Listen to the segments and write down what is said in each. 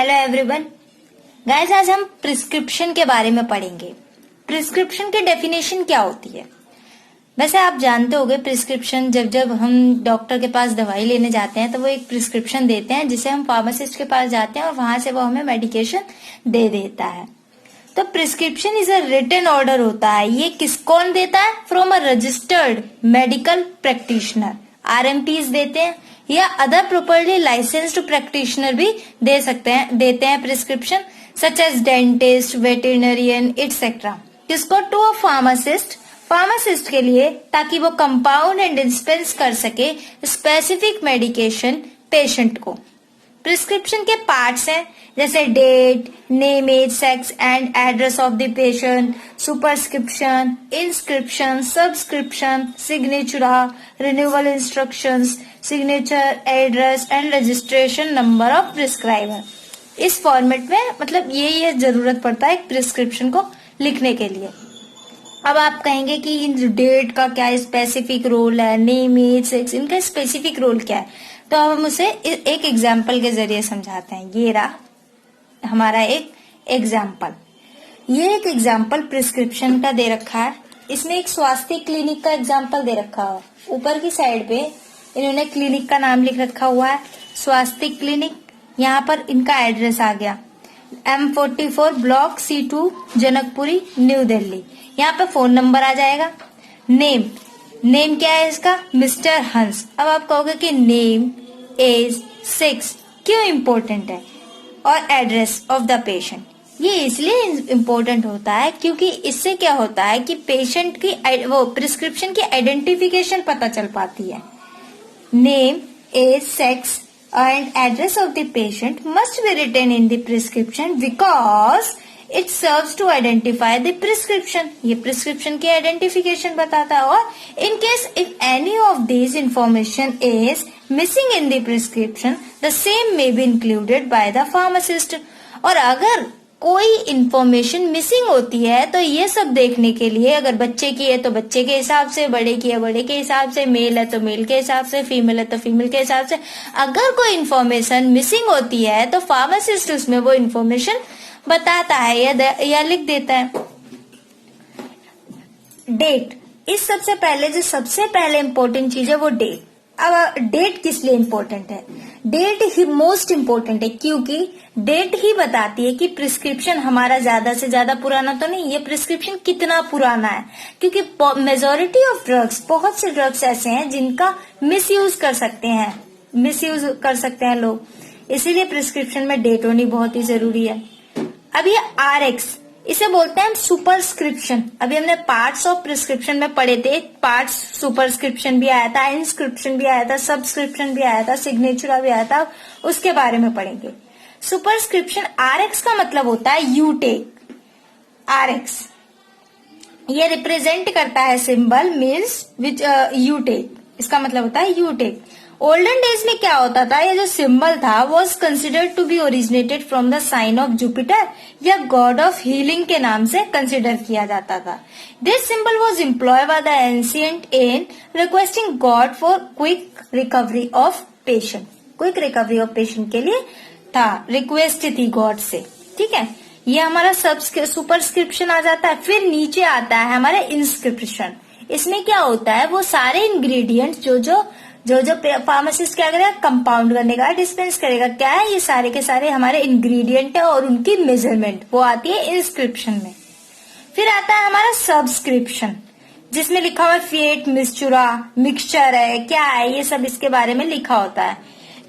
Hello everyone guys, आज हम prescription के बारे में पढ़ेंगे। प्रिस्क्रिप्शन की डेफिनेशन क्या होती है? वैसे आप जानते होंगे प्रिस्क्रिप्शन, जब हम डॉक्टर के पास दवाई लेने जाते हैं तो वो एक प्रिस्क्रिप्शन देते हैं जिसे हम फार्मासिस्ट के पास जाते हैं और वहां से वो हमें मेडिकेशन दे देता है। तो prescription is a written order होता है। ये कौन देता है? From a registered medical practitioner. RMPs देते हैं या अदर प्रॉपर्ली लाइसेंस्ड प्रैक्टिशनर भी देते हैं prescription, such as dentist, veterinarian etcetera. किसको? टू अ फार्मासिस्ट के लिए, ताकि वो कंपाउंड एंड डिस्पेंस कर सके स्पेसिफिक मेडिकेशन पेशेंट को। प्रिस्क्रिप्शन के पार्ट्स हैं जैसे date, name, age, sex and address of the patient, superscription, inscription, subscription, signatura, renewal instructions, signature, address and registration number of prescriber. इस फॉर्मेट में मतलब ये जरूरत पड़ता है एक प्रिस्क्रिप्शन को लिखने के लिए। अब आप कहेंगे कि इन डेट का क्या स्पेसिफिक रोल है, नेम, एज, सेक्स, इनका स्पेसिफिक रोल क्या है? तो हम उसे एक एग्जाम्पल के जरिए समझाते हैं। ये रहा हमारा एक एग्जाम्पल। ये एक एग्जाम्पल प्रिस्क्रिप्शन का दे रखा है। इसमें एक स्वास्थ्य क्लिनिक का एग्जाम्पल दे रखा है। ऊपर की साइड पे इन्होंने क्लिनिक का नाम लिख रखा हुआ है, स्वास्थ्य क्लिनिक। यहाँ पर इनका एड्रेस आ गया, M44 block C2 Janakpuri, new Delhi. यहाँ पे फोन नंबर आ जाएगा। नेम क्या है इसका? मिस्टर हंस। अब आप कहोगे कि नेम, एज, सेक्स क्यों इम्पोर्टेंट है, और एड्रेस ऑफ द पेशेंट। ये इसलिए इम्पोर्टेंट होता है क्योंकि इससे क्या होता है कि पेशेंट की वो प्रिस्क्रिप्शन की आइडेंटिफिकेशन पता चल पाती है। Name, age, sex and address of the patient must be written in the prescription because it serves to identify the prescription. ये prescription की identification बताता है। और in case if any of these information is missing in the prescription, the same may be included by the pharmacist. और अगर कोई information missing होती है तो ये सब देखने के लिए, अगर बच्चे की है तो बच्चे के हिसाब से, बड़े की है बड़े के हिसाब से, मेल है तो मेल के हिसाब से, फीमेल है तो फीमेल के हिसाब से, अगर कोई इंफॉर्मेशन मिसिंग होती है तो फार्मासिस्ट उसमें वो इंफॉर्मेशन बताता है या लिख देता है। डेट, इस सबसे पहले इम्पोर्टेंट चीज है वो डेट। अब डेट किस लिए इम्पोर्टेंट है? डेट ही मोस्ट इम्पोर्टेंट है क्योंकि डेट ही बताती है कि प्रिस्क्रिप्शन हमारा ज्यादा से ज्यादा पुराना तो नहीं, ये प्रिस्क्रिप्शन कितना पुराना है। क्योंकि मेजोरिटी ऑफ ड्रग्स, बहुत से ड्रग्स ऐसे हैं जिनका मिसयूज कर सकते हैं लोग, इसीलिए प्रिस्क्रिप्शन में डेट होनी बहुत ही जरूरी है। अब ये RX, इसे बोलते हैं हम सुपरस्क्रिप्शन। अभी हमने पार्ट्स ऑफ प्रिस्क्रिप्शन में पढ़े थे, पार्ट्स सुपरस्क्रिप्शन भी आया था, इंस्क्रिप्शन भी आया था, सब्सक्रिप्शन भी आया था, सिग्नेचर भी आया था, उसके बारे में पढ़ेंगे। सुपरस्क्रिप्शन RX का मतलब होता है यू टेक। RX ये रिप्रेजेंट करता है symbol means which you take, इसका मतलब होता है यू टेक। ओल्डन डेज में क्या होता था, ये जो सिंबल था was considered to be originated from the sign of Jupiter या गॉड ऑफ हीलिंग के नाम से कंसिडर किया जाता था। This symbol was employ by the ancient in requesting god for quick recovery of patient. Quick recovery of patient के लिए था, रिक्वेस्ट थी गॉड से। ठीक है, ये हमारा सुपरस्क्रिप्शन आ जाता है। फिर नीचे आता है हमारा इंस्क्रिप्शन। इसमें क्या होता है, वो सारे इंग्रेडिएंट्स जो फार्मासिस्ट क्या करेगा, कंपाउंड करने का, डिस्पेंस करेगा, क्या है, ये सारे के सारे हमारे इंग्रेडिएंट है और उनकी मेजरमेंट वो आती है इंस्क्रिप्शन में। फिर आता है हमारा सब्सक्रिप्शन, जिसमें लिखा हुआ फेट, मिक्सचर है, क्या है, ये सब इसके बारे में लिखा होता है।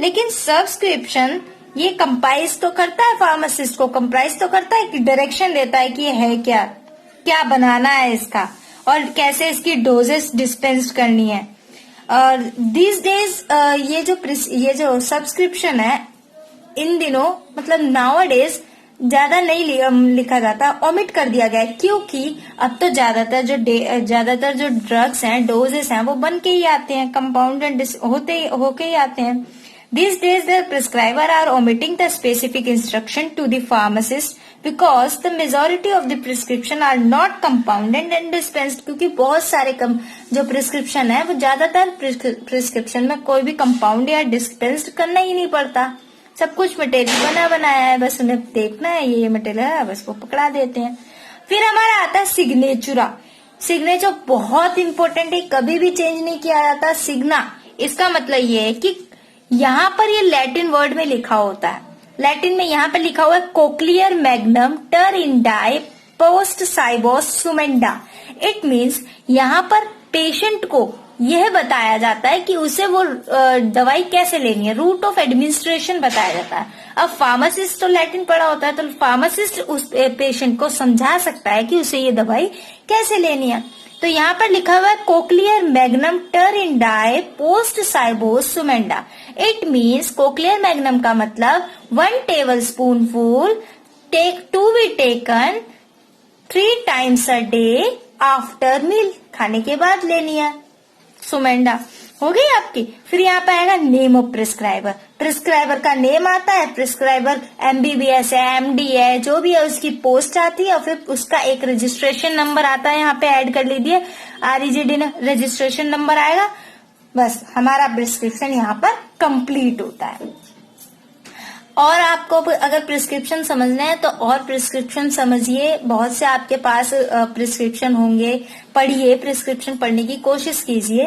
लेकिन सब्सक्रिप्शन ये कंपाइज तो करता है, फार्मासिस्ट को कंप्राइज तो करता है कि डायरेक्शन देता है कि ये है क्या बनाना है इसका, और कैसे इसकी डोजेस डिस्पेंस करनी है। और दिस डेज ये जो सब्सक्रिप्शन है इन दिनों, मतलब नाउ डेज ज्यादा नहीं लिखा जाता, ओमिट कर दिया गया है। क्योंकि अब तो ज्यादातर जो ड्रग्स हैं, डोजेस हैं, वो बन के ही आते हैं, कंपाउंड होके ही आते हैं। These days the prescriber are omitting the specific instruction to the pharmacist because the majority of the prescription are not compounded and dispensed। क्योंकि बहुत सारे जो प्रिस्क्रिप्शन है वो ज्यादातर प्रिस्क्रिप्शन में कोई भी कंपाउंड या डिस्पेंस्ड करना ही नहीं पड़ता, सब कुछ मटेरियल बना बनाया है, बस उन्हें देखना है ये मटेरियल है, बस वो पकड़ा देते हैं। फिर हमारा आता है सिग्नेचुरा। सिग्नेचर बहुत इंपॉर्टेंट है, कभी भी चेंज नहीं किया जाता। सिग्ना इसका मतलब ये है कि यहाँ पर ये लैटिन वर्ड में लिखा होता है। लैटिन में यहाँ पर लिखा हुआ है कोक्लियर मैग्नम टर इंडाई पोस्ट साइबोस सुमेंडा। इट मीन्स यहाँ पर पेशेंट को यह बताया जाता है कि उसे वो दवाई कैसे लेनी है, रूट ऑफ एडमिनिस्ट्रेशन बताया जाता है। अब फार्मासिस्ट तो लैटिन पढ़ा होता है, तो फार्मासिस्ट उस पेशेंट को समझा सकता है कि उसे ये दवाई कैसे लेनी है। तो यहाँ पर लिखा हुआ है कोक्लियर मैग्नम टर इंडाई पोस्ट साइबोस सुमेंडा। इट मीन्स कोक्लियर मैग्नम का मतलब 1 tablespoonful to be taken 3 times a day after meal, खाने के बाद लेनी है। सुमेंडा हो गई आपकी। फिर यहाँ पे आएगा नेम ऑफ प्रिस्क्राइबर। प्रिस्क्राइबर का नेम आता है, प्रिस्क्राइबर MBBS है, MD है, जो भी है उसकी पोस्ट आती है और फिर उसका एक रजिस्ट्रेशन नंबर आता है, यहाँ पे ऐड कर लीजिए REGD ने रजिस्ट्रेशन नंबर आएगा। बस हमारा प्रिस्क्रिप्शन यहाँ पर कंप्लीट होता है। और आपको अगर प्रिस्क्रिप्शन समझना है तो और प्रिस्क्रिप्शन समझिए, बहुत से आपके पास प्रिस्क्रिप्शन होंगे, पढ़िए, प्रिस्क्रिप्शन पढ़ने की कोशिश कीजिए।